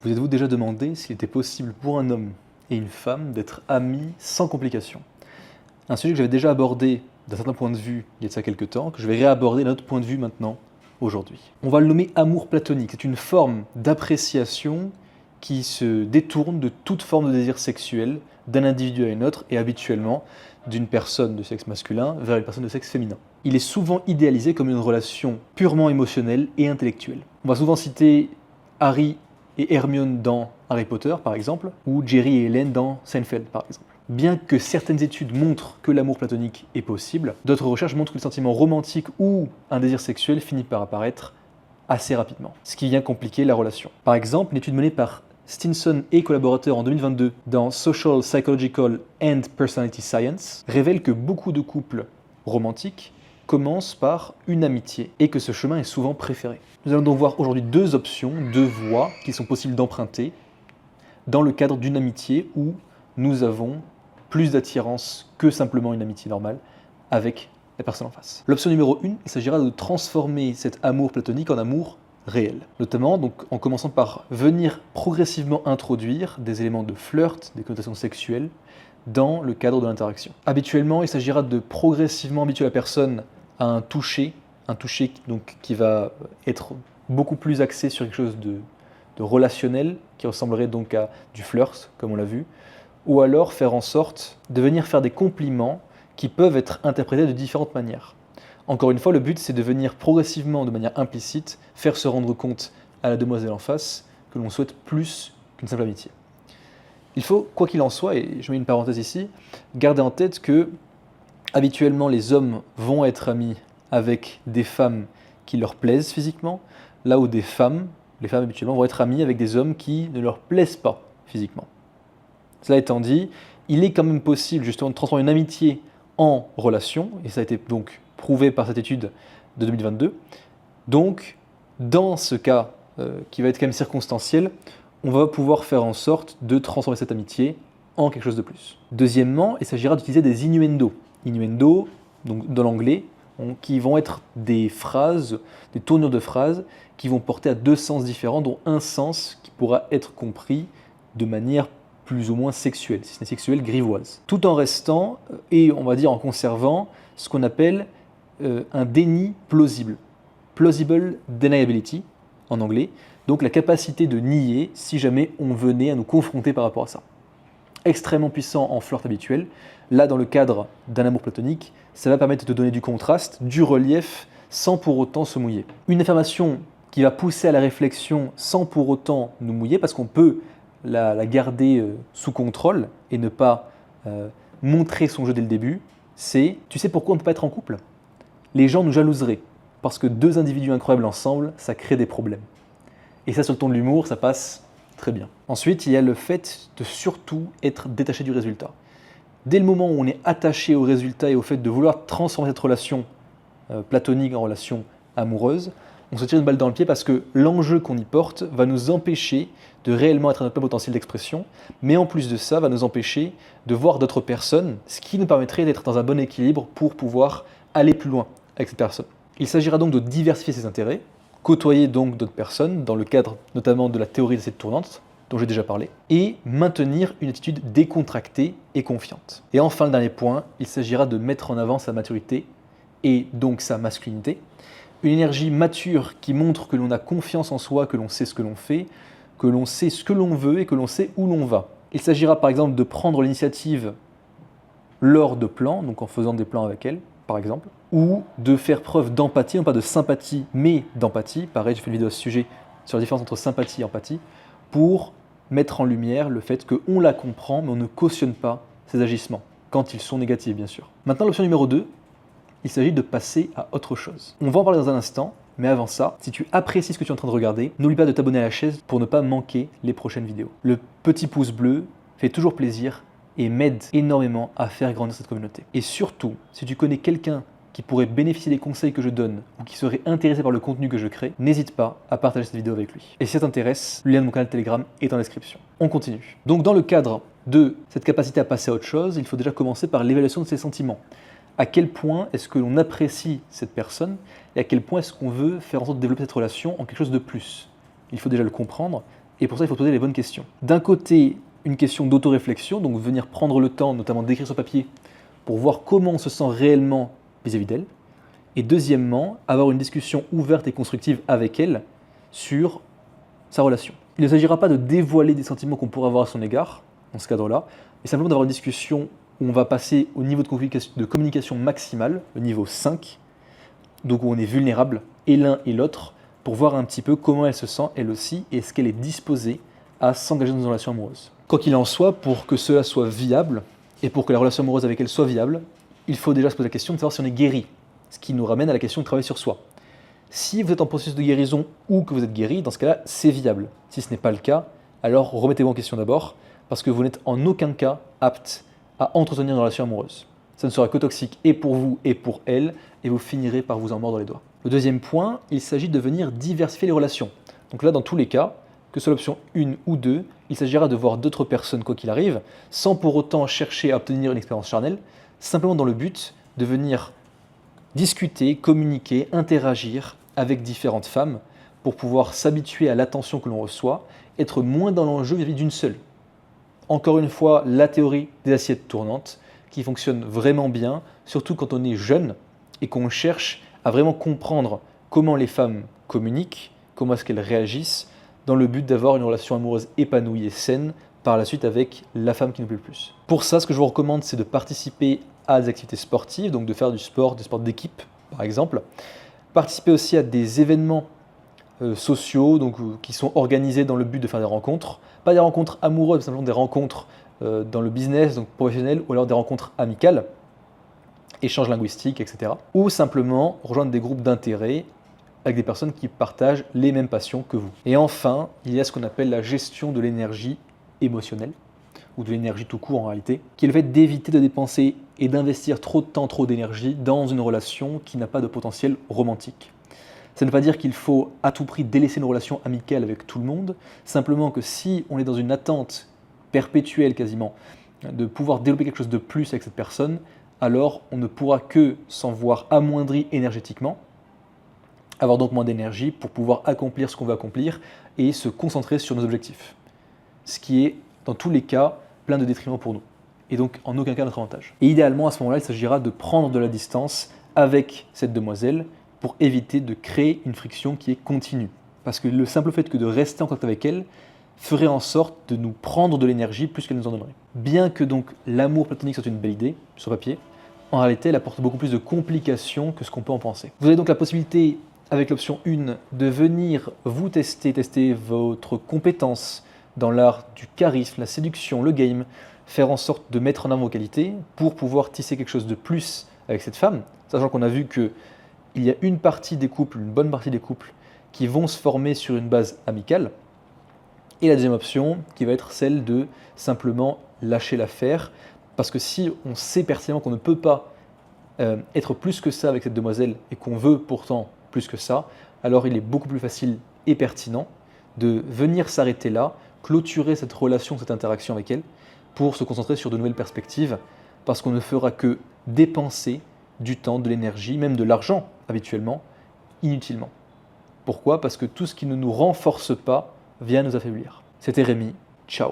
Vous êtes-vous déjà demandé s'il était possible pour un homme et une femme d'être amis sans complications? Un sujet que j'avais déjà abordé d'un certain point de vue il y a de ça quelques temps, que je vais réaborder d'un autre point de vue maintenant, aujourd'hui. On va le nommer amour platonique. C'est une forme d'appréciation qui se détourne de toute forme de désir sexuel d'un individu à un autre et habituellement d'une personne de sexe masculin vers une personne de sexe féminin. Il est souvent idéalisé comme une relation purement émotionnelle et intellectuelle. On va souvent citer Harry et Hermione dans Harry Potter, par exemple, ou Jerry et Hélène dans Seinfeld, par exemple. Bien que certaines études montrent que l'amour platonique est possible, d'autres recherches montrent que le sentiment romantique ou un désir sexuel finit par apparaître assez rapidement, ce qui vient compliquer la relation. Par exemple, une étude menée par Stinson et collaborateurs en 2022 dans Social, Psychological and Personality Science révèle que beaucoup de couples romantiques commencent par une amitié et que ce chemin est souvent préféré. Nous allons donc voir aujourd'hui deux options, deux voies qui sont possibles d'emprunter dans le cadre d'une amitié où nous avons plus d'attirance que simplement une amitié normale avec la personne en face. L'option numéro 1, il s'agira de transformer cet amour platonique en amour réel. Notamment donc, en commençant par venir progressivement introduire des éléments de flirt, des connotations sexuelles, dans le cadre de l'interaction. Habituellement, il s'agira de progressivement habituer la personne à un toucher donc, qui va être beaucoup plus axé sur quelque chose de relationnel, qui ressemblerait donc à du flirt, comme on l'a vu, ou alors faire en sorte de venir faire des compliments qui peuvent être interprétés de différentes manières. Encore une fois, le but c'est de venir progressivement, de manière implicite, faire se rendre compte à la demoiselle en face que l'on souhaite plus qu'une simple amitié. Il faut, quoi qu'il en soit, et je mets une parenthèse ici, garder en tête que habituellement les hommes vont être amis avec des femmes qui leur plaisent physiquement, là où les femmes habituellement vont être amies avec des hommes qui ne leur plaisent pas physiquement. Cela étant dit, il est quand même possible justement de transformer une amitié en relation, et ça a été donc prouvé par cette étude de 2022. Donc, dans ce cas qui va être quand même circonstanciel, on va pouvoir faire en sorte de transformer cette amitié en quelque chose de plus. Deuxièmement, il s'agira d'utiliser des innuendos. Innuendos, donc dans l'anglais, qui vont être des phrases, des tournures de phrases qui vont porter à deux sens différents, dont un sens qui pourra être compris de manière plus ou moins sexuelle, si ce n'est sexuelle, grivoise. Tout en restant, et on va dire en conservant, ce qu'on appelle un déni plausible. Plausible deniability, en anglais. Donc la capacité de nier si jamais on venait à nous confronter par rapport à ça. Extrêmement puissant en flirt habituel. Là, dans le cadre d'un amour platonique, ça va permettre de donner du contraste, du relief, sans pour autant se mouiller. Une affirmation qui va pousser à la réflexion sans pour autant nous mouiller, parce qu'on peut la garder sous contrôle et ne pas montrer son jeu dès le début, c'est « Tu sais pourquoi on ne peut pas être en couple ? Les gens nous jalouseraient, parce que deux individus incroyables ensemble, ça crée des problèmes. » Et ça, sur le ton de l'humour, ça passe très bien. Ensuite, il y a le fait de surtout être détaché du résultat. Dès le moment où on est attaché au résultat et au fait de vouloir transformer cette relation platonique en relation amoureuse, on se tire une balle dans le pied parce que l'enjeu qu'on y porte va nous empêcher de réellement être à notre plein potentiel d'expression, mais en plus de ça, va nous empêcher de voir d'autres personnes, ce qui nous permettrait d'être dans un bon équilibre pour pouvoir aller plus loin avec cette personne. Il s'agira donc de diversifier ses intérêts, côtoyer donc d'autres personnes, dans le cadre notamment de la théorie de cette tournante, dont j'ai déjà parlé, et maintenir une attitude décontractée et confiante. Et enfin, le dernier point, il s'agira de mettre en avant sa maturité et donc sa masculinité, une énergie mature qui montre que l'on a confiance en soi, que l'on sait ce que l'on fait, que l'on sait ce que l'on veut et que l'on sait où l'on va. Il s'agira par exemple de prendre l'initiative lors de plans, donc en faisant des plans avec elle, par exemple, ou de faire preuve d'empathie, non pas de sympathie, mais d'empathie. Pareil, j'ai fait une vidéo à ce sujet sur la différence entre sympathie et empathie, pour mettre en lumière le fait qu'on la comprend, mais on ne cautionne pas ses agissements, quand ils sont négatifs, bien sûr. Maintenant, l'option numéro 2, il s'agit de passer à autre chose. On va en parler dans un instant, mais avant ça, si tu apprécies ce que tu es en train de regarder, n'oublie pas de t'abonner à la chaîne pour ne pas manquer les prochaines vidéos. Le petit pouce bleu fait toujours plaisir et m'aide énormément à faire grandir cette communauté. Et surtout, si tu connais quelqu'un qui pourrait bénéficier des conseils que je donne ou qui serait intéressé par le contenu que je crée, n'hésite pas à partager cette vidéo avec lui. Et si ça t'intéresse, le lien de mon canal Telegram est en description. On continue. Donc dans le cadre de cette capacité à passer à autre chose, il faut déjà commencer par l'évaluation de ses sentiments. À quel point est-ce que l'on apprécie cette personne et à quel point est-ce qu'on veut faire en sorte de développer cette relation en quelque chose de plus. Il faut déjà le comprendre Et pour ça, il faut poser les bonnes questions. D'un côté, une question d'autoréflexion, donc venir prendre le temps, notamment d'écrire sur papier, pour voir comment on se sent réellement vis-à-vis d'elle. Et deuxièmement, avoir une discussion ouverte et constructive avec elle sur sa relation. Il ne s'agira pas de dévoiler des sentiments qu'on pourrait avoir à son égard, dans ce cadre-là, mais simplement d'avoir une discussion où on va passer au niveau de communication maximale, le niveau 5, donc où on est vulnérable, et l'un et l'autre, pour voir un petit peu comment elle se sent, elle aussi, et est-ce qu'elle est disposée à s'engager dans une relation amoureuse. Quoi qu'il en soit, pour que cela soit viable, et pour que la relation amoureuse avec elle soit viable, il faut déjà se poser la question de savoir si on est guéri, ce qui nous ramène à la question de travailler sur soi. Si vous êtes en processus de guérison ou que vous êtes guéri, dans ce cas-là, c'est viable. Si ce n'est pas le cas, alors remettez-vous en question d'abord, parce que vous n'êtes en aucun cas apte à entretenir une relation amoureuse. Ça ne sera que toxique et pour vous et pour elle, et vous finirez par vous en mordre les doigts. Le deuxième point, il s'agit de venir diversifier les relations. Donc là, dans tous les cas, que ce soit l'option 1 ou 2, il s'agira de voir d'autres personnes quoi qu'il arrive, sans pour autant chercher à obtenir une expérience charnelle, simplement dans le but de venir discuter, communiquer, interagir avec différentes femmes pour pouvoir s'habituer à l'attention que l'on reçoit, être moins dans l'enjeu vis-à-vis d'une seule. Encore une fois, la théorie des assiettes tournantes qui fonctionne vraiment bien, surtout quand on est jeune et qu'on cherche à vraiment comprendre comment les femmes communiquent, comment est-ce qu'elles réagissent, dans le but d'avoir une relation amoureuse épanouie et saine par la suite avec la femme qui nous plaît le plus. Pour ça, ce que je vous recommande, c'est de participer à des activités sportives, donc de faire du sport, des sports d'équipe par exemple. Participer aussi à des événements sociaux donc, qui sont organisés dans le but de faire des rencontres. Pas des rencontres amoureuses, mais simplement des rencontres dans le business, donc professionnel, ou alors des rencontres amicales, échanges linguistiques, etc. Ou simplement rejoindre des groupes d'intérêt avec des personnes qui partagent les mêmes passions que vous. Et enfin, il y a ce qu'on appelle la gestion de l'énergie émotionnelle, ou de l'énergie tout court en réalité, qui est le fait d'éviter de dépenser et d'investir trop de temps, trop d'énergie dans une relation qui n'a pas de potentiel romantique. Ça ne veut pas dire qu'il faut à tout prix délaisser une relation amicale avec tout le monde, simplement que si on est dans une attente perpétuelle quasiment de pouvoir développer quelque chose de plus avec cette personne, alors on ne pourra que s'en voir amoindri énergétiquement, avoir donc moins d'énergie pour pouvoir accomplir ce qu'on veut accomplir et se concentrer sur nos objectifs. Ce qui est, dans tous les cas, plein de détriment pour nous, et donc en aucun cas notre avantage. Et idéalement, à ce moment-là, il s'agira de prendre de la distance avec cette demoiselle pour éviter de créer une friction qui est continue. Parce que le simple fait que de rester en contact avec elle ferait en sorte de nous prendre de l'énergie plus qu'elle nous en donnerait. Bien que donc l'amour platonique soit une belle idée, sur papier, en réalité, elle apporte beaucoup plus de complications que ce qu'on peut en penser. Vous avez donc la possibilité, avec l'option 1, de venir vous tester votre compétence dans l'art du charisme, la séduction, le game, faire en sorte de mettre en avant vos qualités pour pouvoir tisser quelque chose de plus avec cette femme, sachant qu'on a vu qu'il y a une partie des couples, une bonne partie des couples, qui vont se former sur une base amicale, et la deuxième option qui va être celle de simplement lâcher l'affaire, parce que si on sait pertinemment qu'on ne peut pas être plus que ça avec cette demoiselle et qu'on veut pourtant plus que ça, alors il est beaucoup plus facile et pertinent de venir s'arrêter là, clôturer cette relation, cette interaction avec elle, pour se concentrer sur de nouvelles perspectives, parce qu'on ne fera que dépenser du temps, de l'énergie, même de l'argent habituellement, inutilement. Pourquoi ? Parce que tout ce qui ne nous renforce pas vient nous affaiblir. C'était Rémi, ciao.